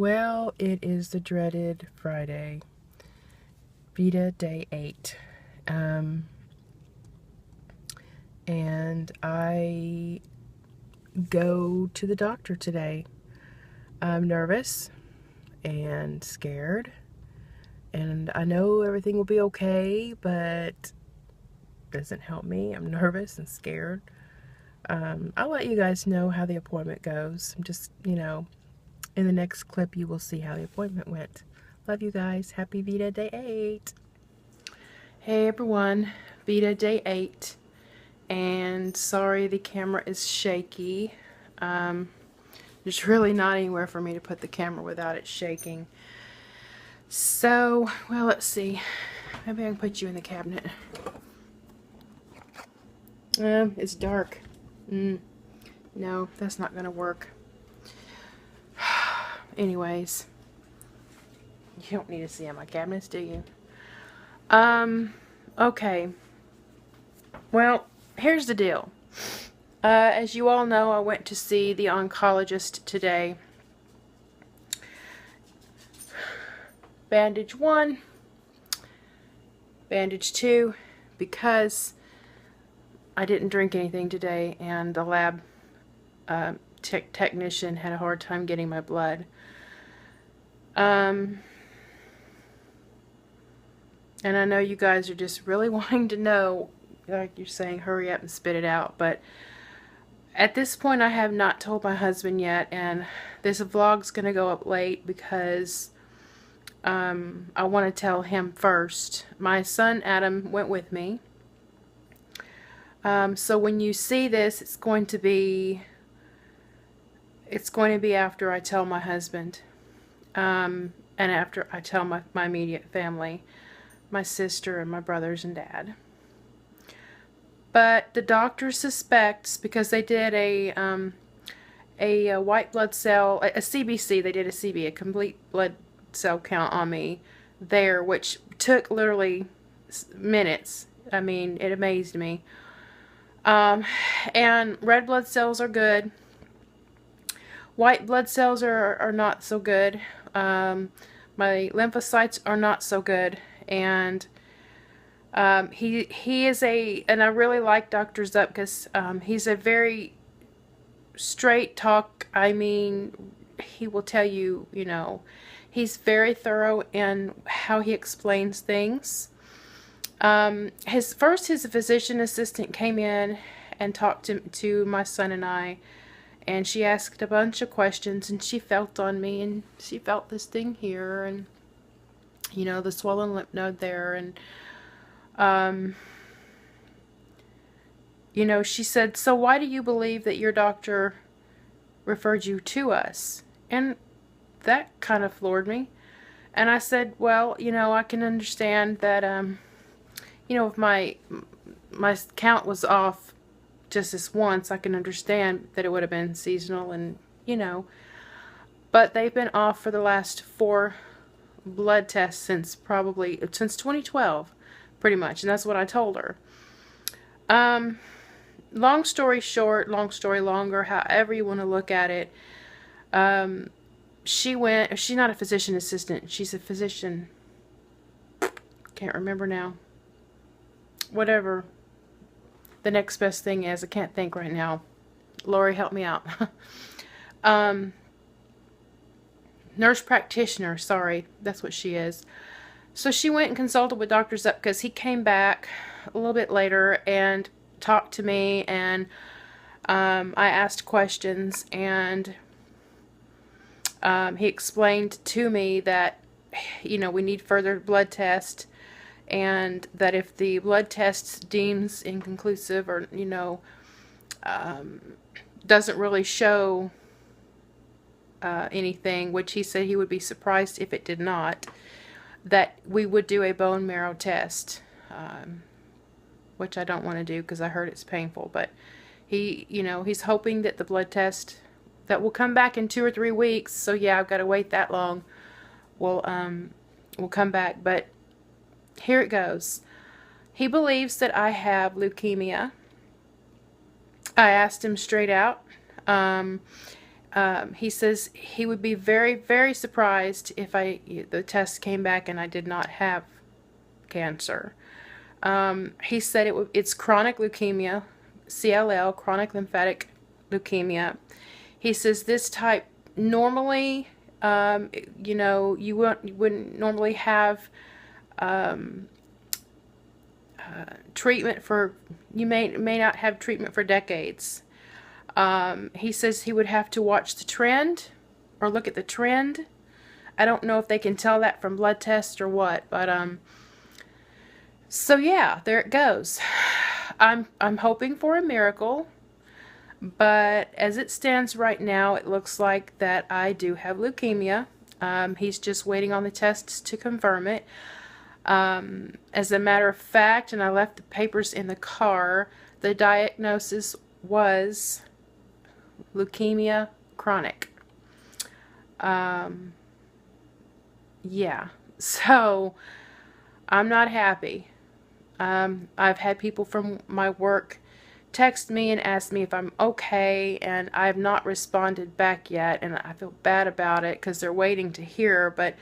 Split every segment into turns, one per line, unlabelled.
Well, it is the dreaded Friday, VEDA Day 8. And I go to the doctor today. I'm nervous and scared, and I know everything will be okay, but it doesn't help me. I'm nervous and scared. I'll let you guys know how the appointment goes. I'm just, in the next clip you will see how the appointment went. Love you guys. Happy VEDA Day 8. Hey everyone, VEDA Day 8. And sorry the camera is shaky. There's really not anywhere for me to put the camera without it shaking. So, well, let's see. Maybe I can put you in the cabinet. It's dark. No, that's not gonna work. Anyways, you don't need to see my cabinets, do you? Okay. Well, here's the deal. As you all know, I went to see the oncologist today. Bandage 1, bandage 2, because I didn't drink anything today and the lab technician had a hard time getting my blood. And I know you guys are just really wanting to know, like you're saying, hurry up and spit it out, but at this point I have not told my husband yet, and this vlog's gonna go up late because I want to tell him first. My son Adam went with me, so when you see this, it's going to be after I tell my husband, and after I tell my immediate family, my sister and my brothers and dad. But the doctor suspects, because they did a white blood cell, a CBC, they did a CB, a complete blood cell count on me there, which took literally minutes. I mean, it amazed me. And red blood cells are good. White blood cells are not so good. My lymphocytes are not so good. And he is and I really like Dr. Zup because he's a very straight talk. I mean, he will tell you, he's very thorough in how he explains things. His physician assistant came in and talked to my son and I, and she asked a bunch of questions, and she felt on me, and she felt this thing here, and the swollen lymph node there, and she said, "So why do you believe that your doctor referred you to us?" And that kind of floored me. And I said, well, I can understand that, if my count was off just this once, I can understand that it would have been seasonal, and, but they've been off for the last 4 blood tests since 2012, pretty much, and that's what I told her. Long story short, long story longer, however you want to look at it, she's not a physician assistant, she's a physician, can't remember now, whatever the next best thing is, I can't think right now. Lori, help me out. Nurse practitioner, sorry, that's what she is. So she went and consulted with Dr. Zup because he came back a little bit later and talked to me, and I asked questions, and he explained to me that we need further blood tests, and that if the blood test deems inconclusive, or doesn't really show anything, which he said he would be surprised if it did not, that we would do a bone marrow test, which I don't want to do because I heard it's painful. But he's hoping that the blood test that will come back in 2 or 3 weeks, so yeah, I've got to wait that long, will come back. But here it goes. He believes that I have leukemia. I asked him straight out, He says he would be very, very surprised if the test came back and I did not have cancer. He said it's chronic leukemia, CLL, chronic lymphatic leukemia. He says this type normally, you know, you wouldn't normally have treatment for, you may not have treatment for decades. He says he would have to watch the trend or look at the trend. I don't know if they can tell that from blood tests or what, but so yeah, there it goes. I'm hoping for a miracle, but as it stands right now, it looks like that I do have leukemia. He's just waiting on the tests to confirm it. As a matter of fact, and I left the papers in the car, the diagnosis was leukemia chronic. Yeah, so I'm not happy. I've had people from my work text me and ask me if I'm okay, and I have not responded back yet, and I feel bad about it because they're waiting to hear, but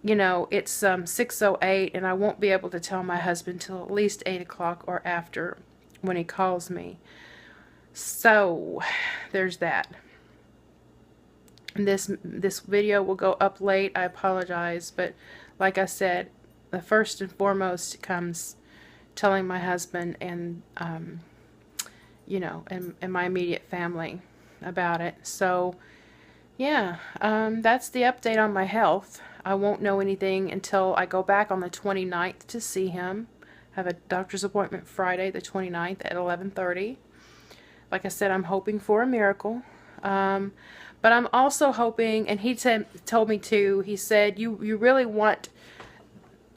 you know, it's 6:08 and I won't be able to tell my husband till at least 8 o'clock or after when he calls me. So there's that. And this video will go up late. I apologize, but like I said, the first and foremost comes telling my husband and you know, and my immediate family about it. So yeah, that's the update on my health. I won't know anything until I go back on the 29th to see him. I have a doctor's appointment Friday the 29th at 11:30. Like I said, I'm hoping for a miracle. But I'm also hoping, and he told me too, he said, you really want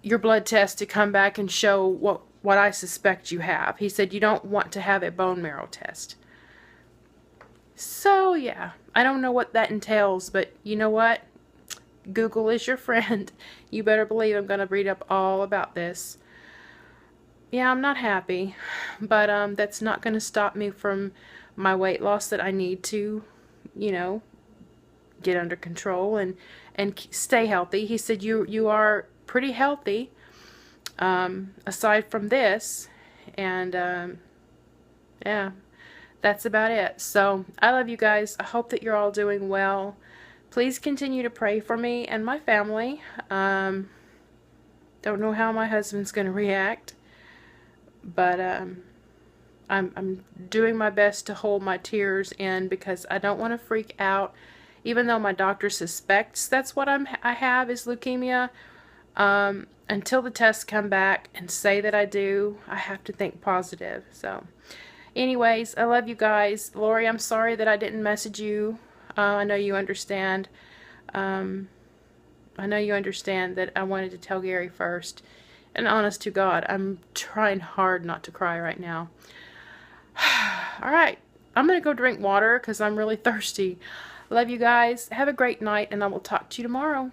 your blood test to come back and show what I suspect you have. He said you don't want to have a bone marrow test. So yeah, I don't know what that entails, but you know what? Google is your friend. You better believe I'm going to read up all about this. Yeah, I'm not happy, but that's not going to stop me from my weight loss that I need to, you know, get under control and stay healthy. He said you are pretty healthy aside from this, and yeah, that's about it. So I love you guys. I hope that you're all doing well. Please continue to pray for me and my family. Don't know how my husband's going to react, but I'm doing my best to hold my tears in because I don't want to freak out. Even though my doctor suspects that's what I have is leukemia, until the tests come back and say that I do, I have to think positive. So anyways, I love you guys. Lori, I'm sorry that I didn't message you. I know you understand. I know you understand that I wanted to tell Gary first. And honest to God, I'm trying hard not to cry right now. Alright, I'm going to go drink water because I'm really thirsty. Love you guys. Have a great night, and I will talk to you tomorrow.